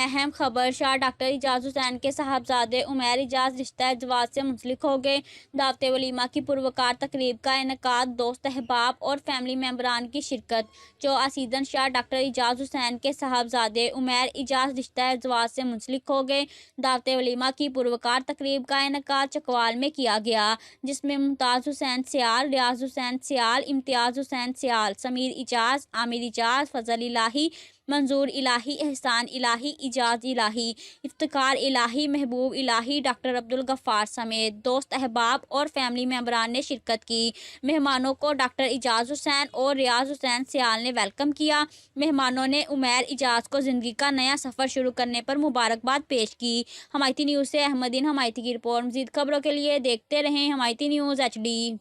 अहम खबर शाह डॉक्टर इजाज़ हुसैन के साहबजादे उमैर इजाज़ रिश्ता एज़वाज से मुंसलिक हो गए। दावत वलीमा की पुरवकार तकरीब का इनेकाद, दोस्त अहबाब और फैमिली मेम्बरान की शिरकत। चौआसीदन शाह डॉक्टर इजाज़ हुसैन के साहबजादे उमैर इजाज़ रिश्ता एज़वाज से मुंसलिक हो गए। दावत वलीमा की पुरवकार तकरीब का इनेकाद चकवाल में किया गया, जिसमें मुमताज़ हुसैन सियाल, रियाज हुसैन सियाल, इम्तियाज़ हुसैन सियाल, समीर इजाज़, आमिर इजाज़, फजल इलाही, मंजूर इलाही, एहसान इलाही, इजाज़ इलाही, इफ्तिकार इलाही, महबूब इलाही, डॉक्टर अब्दुल गफ्फार समेत दोस्त अहबाब और फैमिली मेम्बरान ने शिरकत की। मेहमानों को डॉक्टर इजाज़ हुसैन और रियाज हुसैन सियाल ने वेलकम किया। मेहमानों ने उमैर इजाज़ को ज़िंदगी का नया सफ़र शुरू करने पर मुबारकबाद पेश की। हमायती न्यूज़ से अहमदीन हमायती की रिपोर्ट। मज़ीद खबरों के लिए देखते रहें हमायती न्यूज़ HD।